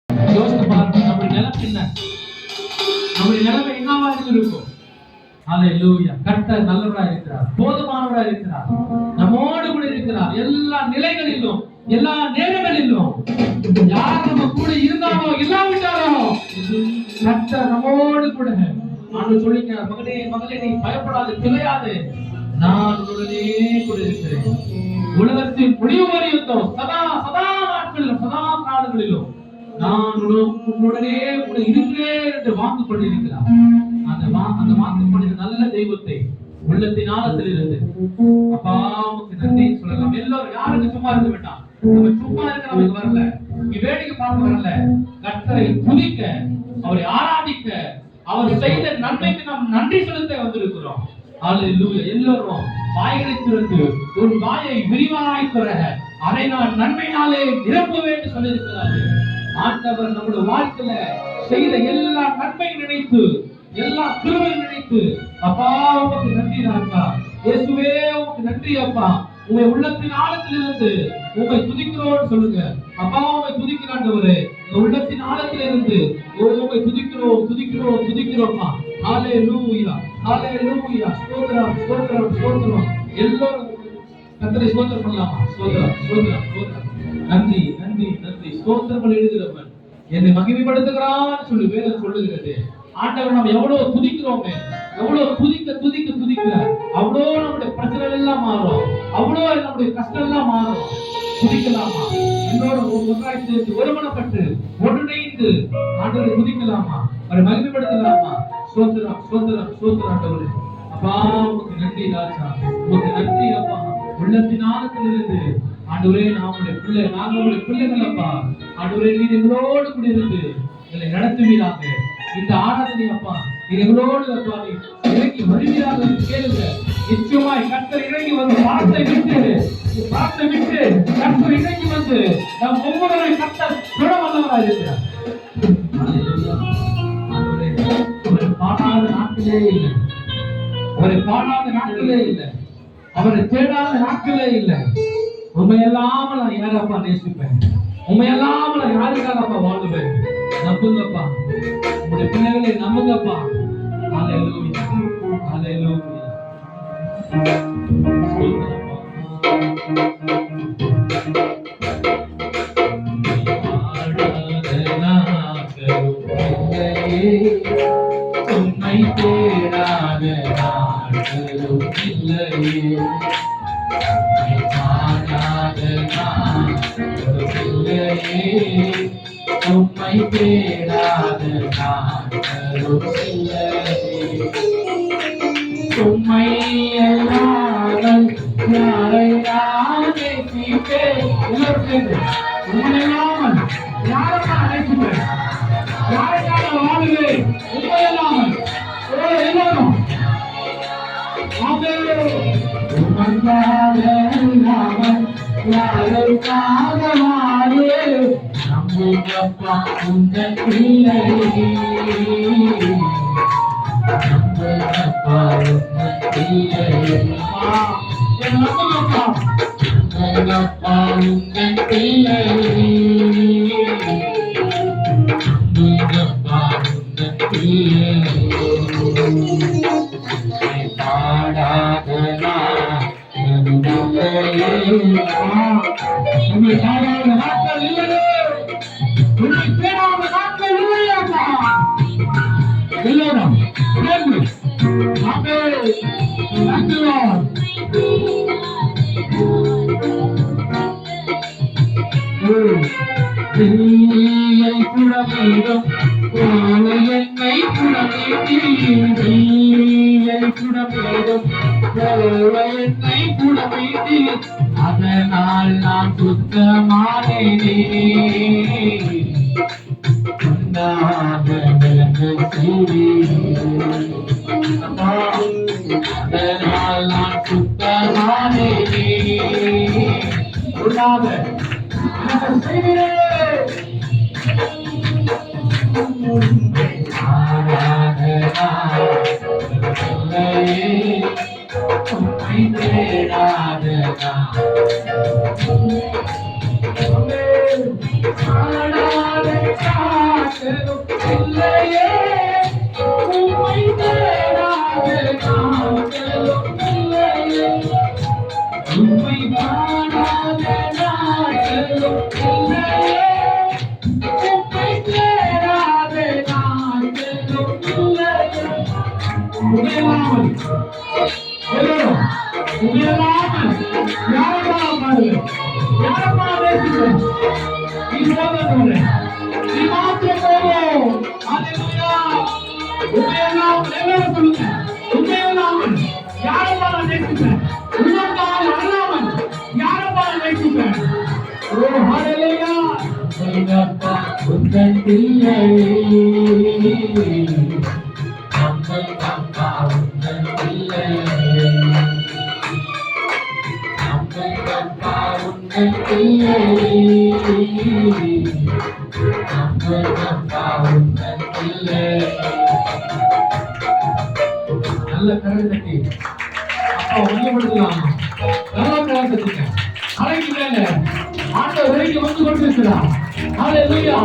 யோசித்து பாருங்க, நம்முடைய நிலைமை என்ன? நம்முடைய நிலைமை என்னவா இருக்கும்? ஹல்லேலூயா. கர்த்தர் நல்லவரா இருக்கிறார், போதுமானவரா இருக்கிறார், நம்மோடு கூட இருக்கிறார். எல்லா நிலைகளிலும், எல்லா நேரங்களிலும் யார் நம்ம கூட இருந்தாலோ இல்லாவிட்டாலோ கர்த்தர் நம்மோடு கூட. ஆண்டவர் சொல்லிட்டார், மகனே மகளே, நீ பயப்படாது, திளையாது, நான் உடனே கூட இருக்கிறேன். உலகத்தின் முடிவு வரையும் சதா சதா நாட்களிலும் சதா காலங்களிலும் நான் உடனே கூட இருக்கிறேன் என்று வாக்கு பண்ணியிருக்கிறார். அந்த வாக்கு பண்ணின நல்ல தெய்வத்தை உள்ளத்தின் ஆழத்தில் இருந்து அப்பாவுக்கு நன்றி சொல்லலாம். எல்லாரும் யாருக்கு சும்மா இருக்க வேண்டாம். நம்ம சும்மா இருக்க நமக்கு வரல, இங்க வேடிக்கை பார்க்க வரல. கர்த்தரை துதிக்க, அவரை ஆராதிக்க, அவர் செய்த நன்மைக்கு நாம் நன்றி செலுத்த வந்திருக்கிறோம். ஹல்லேலூயா. எல்லாரும் வாய்களை திறந்து ஒரு வாயை விரிவாய் திற, அதை நான் நன்மையினாலே நிரப்புவேன் என்று சொல்லியிருக்கிறார்கள். ஆண்டவர் நம்முடைய வாழ்க்கையில செய்த எல்லா நன்மை நினைத்து, எல்லா கிருபை நினைத்து அப்பா உமக்கு நன்றி ராஜா. இயேசுவே உமக்கு நன்றி அப்பா. உங்க உள்ளத்தின் ஆழத்திலிருந்து உங்களை துதிக்கிறோம்னு சொல்லுங்க. அப்பா உங்களை துதிக்கிறாண்டவரே, உள்ளத்தின் ஆழத்திலிருந்து உங்களை துதிக்கிறோம் துதிக்கிறோம் துதிக்கிறோம்மா. ஹல்லேலூயா ஹல்லேலூயா. ஸ்தோத்திரம் ஸ்தோத்திரம் ஸ்தோத்திரம். எல்லாரும் கர்த்தரை ஸ்தோத்திரம் பண்ணலாமா? ஸ்தோத்திரம் ஸ்தோத்திரம் ஸ்தோத்திரம். நன்றி நன்றி நன்றி. ஸ்தோத்திரங்கள் எழுதுகிறவன் என்னை மகிமைப்படுத்துகிறான்னு சொல்லி வேதம் சொல்லுகிறது. ஆண்டவர் நம்ம எவ்வளவு துதிக்கிறோமே, எவ்வளவு துதிக்க துதிக்க துதிக்க அவ்வளோ நம்முடைய பிரச்சனை எல்லாம் மாறும், அவ்வளோ நம்முடைய கஷ்டம் எல்லாம் மாறும். துதிக்கலாமா? என்னோட ஒன்றாய் சேர்ந்து ஒருமனப்பட்டு ஒன்றிணைந்து ஆண்டவரை துதிக்கலாமா? அவரை மகிமைப்படுத்தலாமா? ஸ்தோத்திரம் ஸ்தோத்திரம் ஸ்தோத்திரம். ஆண்டவரே அப்பா உமக்கு நன்றி ராஜா, உமக்கு நன்றி அப்பா. உள்ளத்தின் ஆழத்திலிருந்து ஆண்டவரே நாங்களுடைய பிள்ளைகள் அப்பா. ஆண்டவரே நீர் எங்களோடு கூட இருந்து எங்களை நடத்துவீராக. இந்த ஆராதனை அப்பா நீர் எங்களோடு அப்பா இறங்கி வருவீராக கேளுங்க. நிச்சயமாய் கர்த்தர் இறங்கி வரும் வார்த்தை விட்டு கர்த்தர் இறங்கி வந்து நம் ஒவ்வொரு கர்த்தர் தொட வல்லவராக இருக்கிறார். அவரை பாடாத நாட்களே இல்லை, அவரை பாடாத நாட்களே இல்லை, அவரை தேடாத நாட்களே இல்லை. உண்மையெல்லாம் நான் யாரப்பா நேசிப்பேன், உண்மையெல்லாம் நான் யாருக்காகப்பா வாழ்வேன். நம்புங்கப்பா, உங்களுடைய பிள்ளைகளை நம்புங்கப்பா. ஹல்லேலூயா ஹல்லேலூயா. உம்மை தேடாத நாட்களும் இல்லையே, உம்மை தேடாத நாட்களும் இல்லையே. உம்மை எல்லாரும் யாரை நான் நேசிப்பேன். உம்மை இல்லாமல் யாரை நேசிப்பேன், யாரைக்காக வாழுவேன்? உம்மை இல்லாமல் எல்லாரும் யாருக்காக வாழு? நம்புங்கப்பா உங்கள் பிள்ளை, நம்புங்கப்பா உங்கள் பிள்ளை, நம்புங்கப்பா உங்கள் பிள்ளை, நம்புங்கப்பா உங்கள் பிள்ளை. பாடாத உண்மை பாடாத நாட்கள் இல்லையே, உண்மை தேடாத நாட்கள் இல்லையாப்பா. எல்லாரும் குடமீடும் என்னை குடமீடும் என்னை குடமீட்டி, அதனால் நான் சுத்தமானேனே. அதனால் நான் சுத்தமானேனே. பாடாத நாட்களும் இல்லையே, உம்மை தேடாத நாட்களும் இல்லையே, உம்மை பாடாத நாட்களும் இல்லையே, உம்மை தேடாத நாட்களும் இல்லையே. உமையலாமல் எல்லாரும் உமையலாமல் யாரெல்லாம் பாருங்க, யாரெல்லாம் நேசிக்கிறேன், நீ போதும், நீ மாத்திரம் போதும். ஹல்லேலூயா. உமையலாமல் எல்லாரும் சொல்லுங்க, உமையலாமல் யாரெல்லாம் நேசிக்கிறேன், உள்ளத்தால் அல்லாமல் யாரெல்லாம் நேசிக்கிறேன். ஓ ஹல்லேலூயா. அப்பா உந்தன் பிள்ளை, அப்பா உந்தன் பிள்ளை, அப்பா உந்தன் பிள்ளை, அப்பா உந்தன் பிள்ளை. நல்ல கரை தட்டி அப்பா ஒன்றுபடுத்தலாமா? நல்ல கரை தட்டுங்க. அறைக்கு மேல ஆண்டவர் வரைக்கும் வந்து கொண்டிருக்கிறார். ஹல்லேலூயா.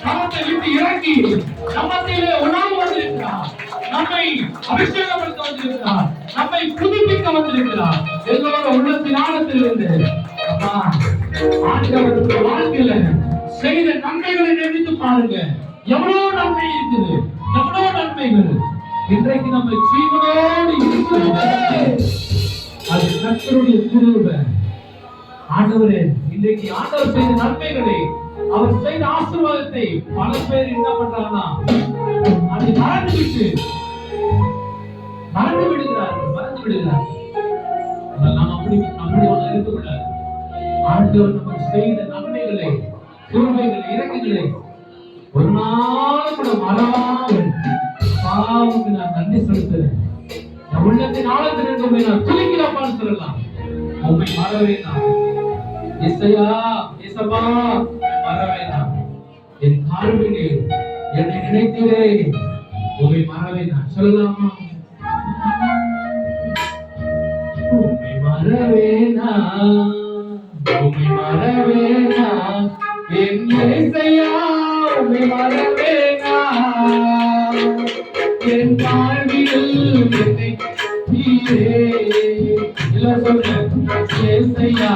கரத்தை விட்டு இறங்கி நம்மத்திலே உணவு வந்திருக்கிறார். நம்மை அபிஷேகப்படுத்த வந்திருக்கிறார். நம்மை புதுப்பிக்க வந்திருக்கிறார். எல்லோரும் உள்ளத்தின் ஆழத்திலிருந்து அப்பா ஆண்டவருக்கு வாழ்க்கையில செய்த நன்மைகளை நினைத்து பாருங்க. எவ்வளவு நன்மை இருக்குது, எவ்வளவு நன்மைகள். இன்றைக்கு நம்ம ஜீவனோடு இருக்கிறது அது கர்த்தருடைய கிருபை. ஆண்டவரே, இன்றைக்கு ஆண்டவர் செய்த நன்மைகளை, அவர் செய்த ஆசீர்வாதத்தை பல பேர் என்ன பண்றாங்கன்னா அதை மறந்து விடுகிறார்கள். நம்ம அப்படி ஒன்று இருக்கக்கூடாது. ஆண்டவர் நமக்கு செய்த நன்மைகளை, கிருபைகளை, இரக்கங்களை ஒரு நாள் கூட மறவாமல் பாவுக்கு நான் நன்றி செலுத்துறேன். உள்ளத்தின் ஆழத்திலிருந்து நான் துளிக்கிறப்பான்னு சொல்லலாம். உண்மை மறவே நான் இசையா இசப்பா மறவே நான் என் கால்விலே என்னை நினைத்தீரே, உண்மை மறவே நான் சொல்லலாமா? உண்மை மறவே நான், உண்மை மறவே நான், என் இசையா உண்மை மறவே நான், என் வாழ்வில் என்னை நீரே இல்ல சொல்லுங்க ஏசையா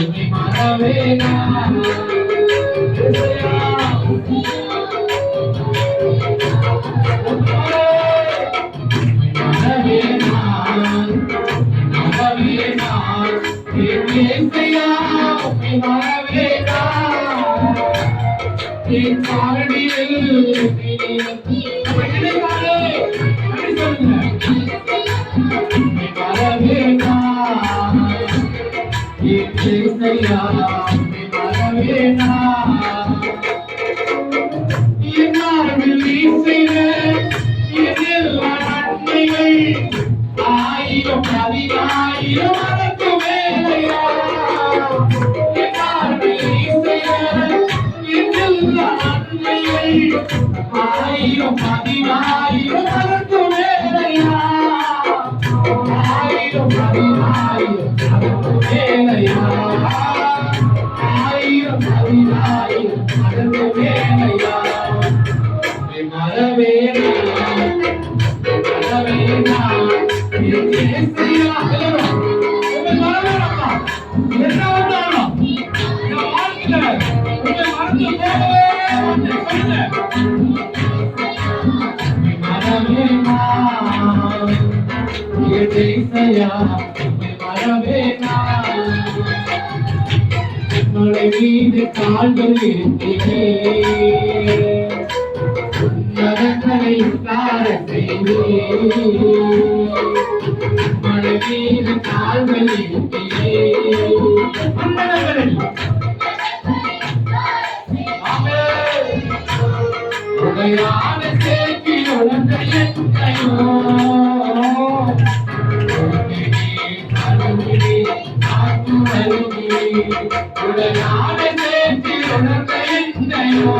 உம்மை மறவே நான், ஏசையா உம்மை மறவே நான், மறவே நான், ஏசையா உம்மை மறவே நான், என் வாழ்வில் ஆயிரம் பதினாயிரம் அதற்கு மேலையா ஆயிரம் பதினாயிரம் அதற்கு மேலையா, ஆயிரம் பதினாயிரம் அதற்கு மேலையா, ஆயிரம் பதினாயிரம் அதற்கு மேலையா. மறவே மலை மீது கால்கள் இருக்கிறே நரங்களை கார செய்தே, மலை மீது கால்கள் இருக்கிறே உடையான சேர்க்கி உடந்த எத்தையோ உடையான சேர்க்கி உடந்த எத்தையோ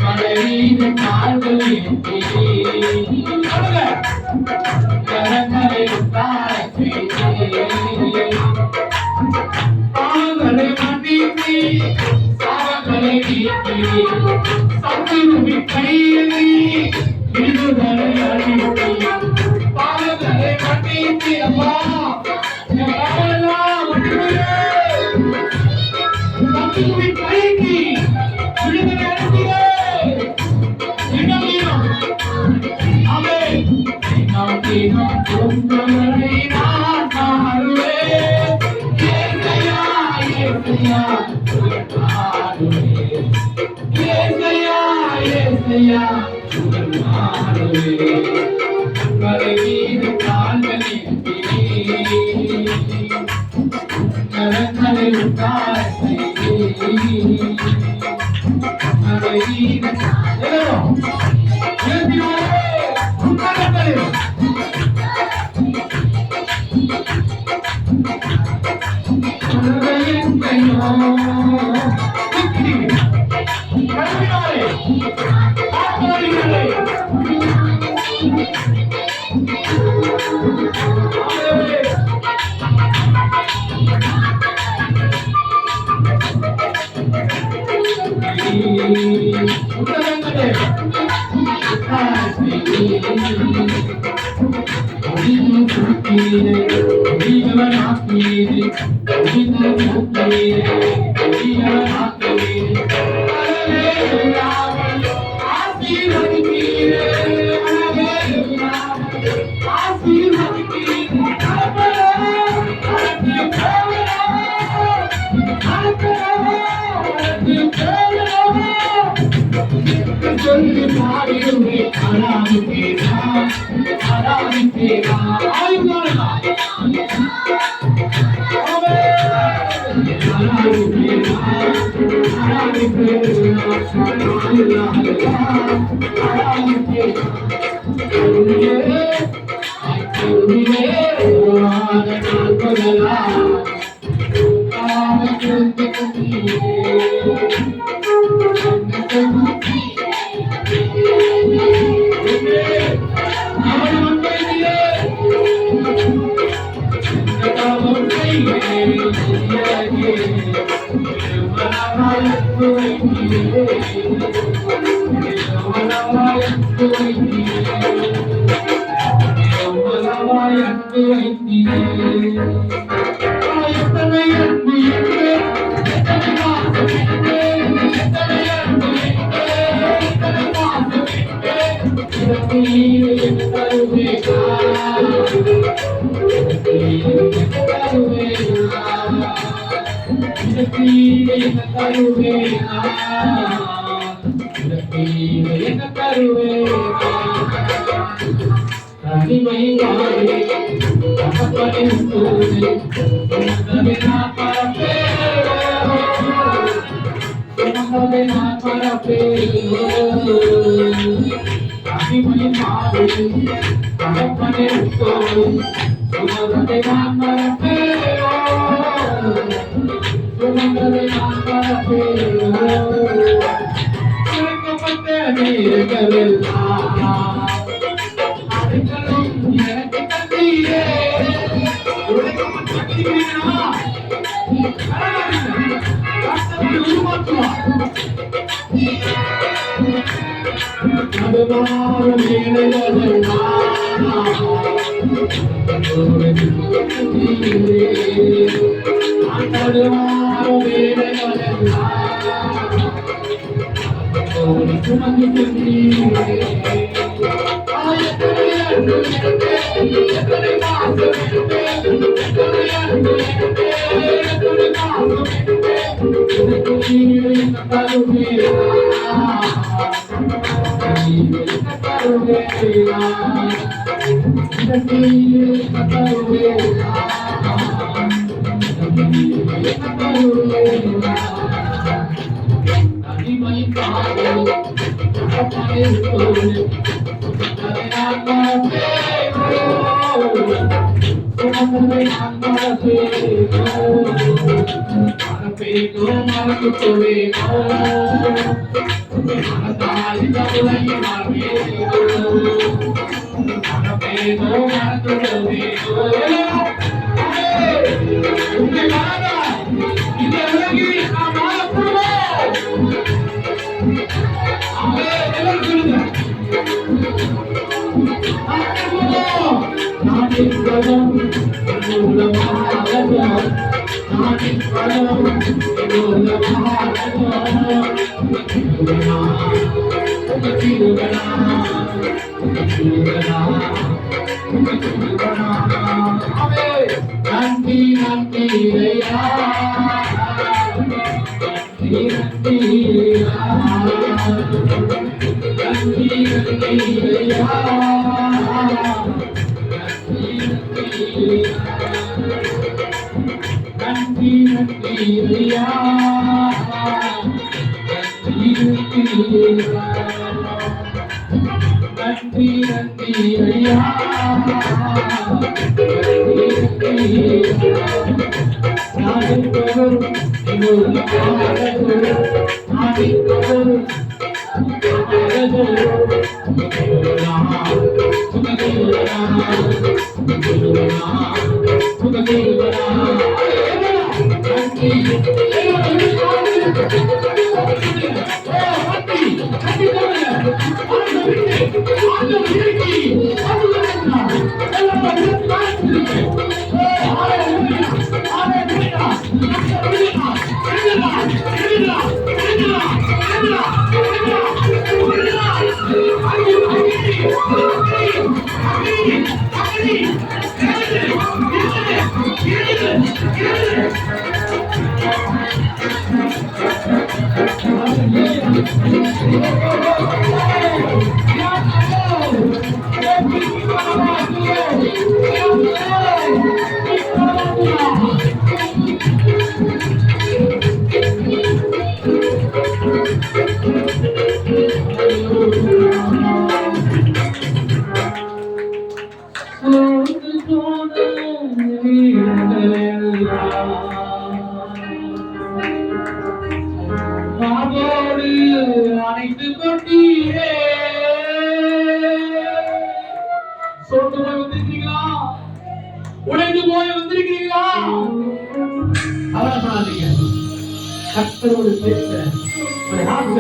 மழையின் கால்களில் கரங்களை தாழ்த்தி தீர்த்தீரப்பா. என் பாவமெல்லாம் மன்னித்தீரே. சத்துருவின் கைக்கு விடுதலை அளித்தீரே. இன்னும் நீரும். ஆமென். இன்னும் நீரும் உங்களை நான் பாடுவேன். ஏசையா, ஏசையா, உங்கள் பாடுவேன். ஏசையா, ஏசையா, உங்கள் பாடுவேன். உங்களை மீது கால்களில் கரங்களை உண்டாய் உங்களை மீது எல்லாரும் எழுப்பினாரே உட்காரங்களே. உலகையின் கையோ எழுப்பினாரே ஆத்மாவிகளே. நான் அனைத்து கொண்டீரே. சோர்ந்து போய் வந்திருக்கீங்களா? உடைந்து போய் வந்திருக்கீங்களா? அவசராதீங்க. கர்த்தரோடு பேச, உங்களை ஆற்ற,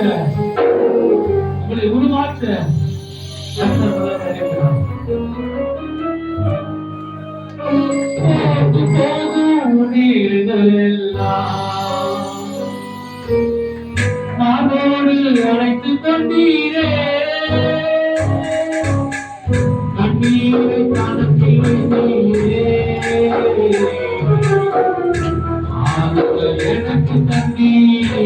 உங்களை உருமாற்ற கர்த்தர் வல்லவராக இருக்கிறார். போகும் நீர்களெல்லாம் மார்போடு அழைத்துக் கொண்டீரே. கண்ணீரை கணக்கில் வைத்தீரே. எனக்கு தண்ணீரே.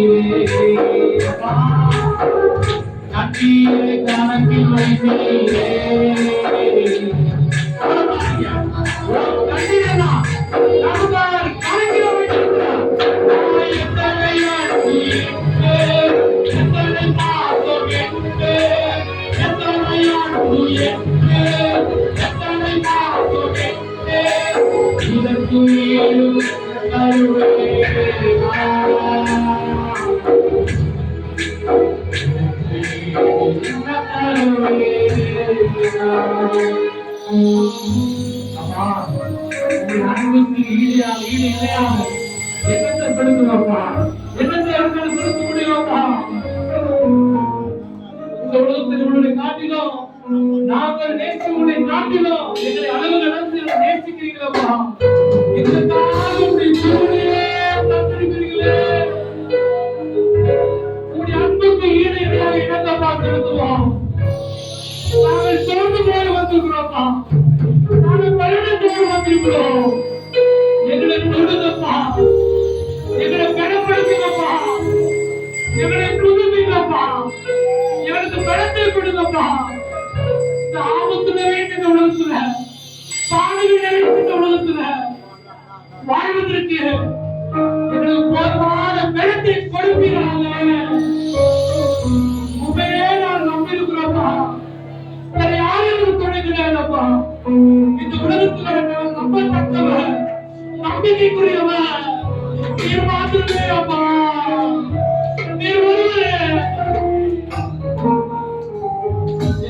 கண்ணீரை கணக்கில் வைத்தீரே. நாங்கள் நேசிக்கிறோம் எங்களை அளவு கடந்து நேசிக்கிறீங்களா? எங்களுக்காக உடைய ஜீவனையே தந்திருக்கிறீர்களே. உடைய அன்புக்கு ஈடு இணையாக இணங்கப்பா செலுத்துவோம். நாங்கள் சோர்ந்து போய் வந்திருக்கிறோம்ப்பா. நாங்கள் பயணத்தோடு வந்திருக்கிறோம். எங்களை தொடுங்கப்பா, எங்களை கனப்படுத்துங்கப்பா, எங்களை புதுப்பிங்கப்பா, எங்களுக்கு பலத்தை கொடுங்கப்பா. இந்த ஆபத்து நிறைந்த இந்த உலகத்துல, பாடுகள் நிறைந்த இந்த உலகத்துல வாழ்வதற்கு எங்களுக்கு போதுமான பலத்தை கொடுப்பீராக. உண்மையே நான் நம்பியிருக்கிறோம்ப்பா. வேற யாரும் துணை கிடையாதுப்பா. இந்த உலகத்துல நம்பத்தக்கவர், நம்பிக்கைக்குரியவர் நீர் மாத்திரமே அப்பா. நீர் ஒருவரே.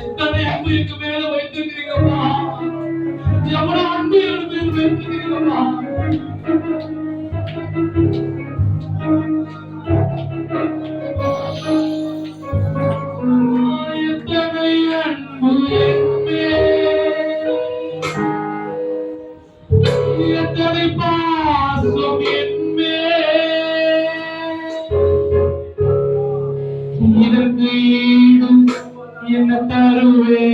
எத்தனை அன்பு எங்க மேல வைத்திருக்கிறீங்கப்பா. எவ்வளவு அன்பு எங்க மேல வைத்திருக்கிறீங்கப்பா. எத்தனை அன்பு எங்க பாசம் என்பே இதற்கு ஈடும் என்ன தருவே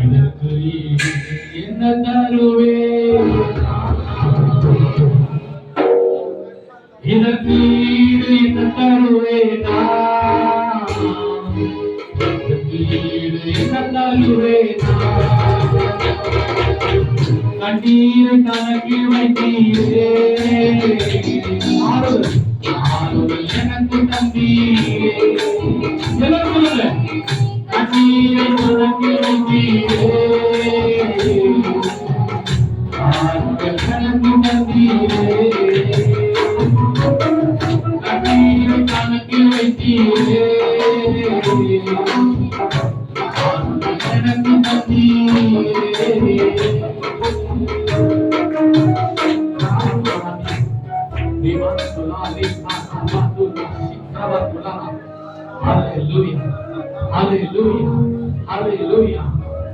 இதற்கு ஈடு என்ன தருவே இதற்கு ஈடு என்ன தருவே இதற்கு ஈடு என்ன தருவே கண்ணீரை கணக்கில் வைத்தீரே ஆறுதல் எனக்கு தந்தீரே கண்ணீரை கணக்கில் வைத்தீரே ஆறுதல் எனக்கு தந்தீரே கண்ணீரை கணக்கில் வைத்தீரே ஆறுதல் எனக்கு தந்தீரே Hallelujah, hallelujah, hallelujah,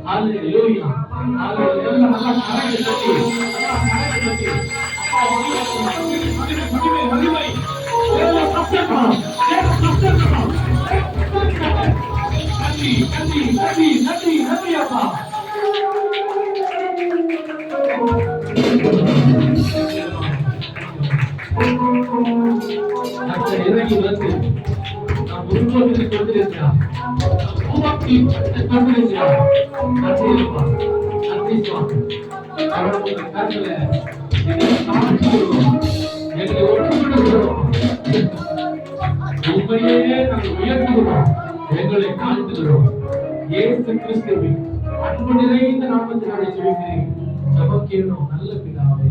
hallelujah, இறங்கி வந்து நாம் உருவத்தை கொண்டிருக்கிறார் உருவாக்கி கொண்டிருக்கிறார் நன்றிப்பா நன்றிப்பா அவருடைய கருத்துல எங்களை ஒற்றுமையோம் உண்மையே நாங்கள் உயர்த்துகிறோம் எங்களை தாழ்த்துகிறோம் இயேசு கிறிஸ்துவின் அன்பு நிறைந்த நாமத்தினாலே ஜெபிக்கிறேன் ஜெபம் கேளும் நல்ல பிதாவே.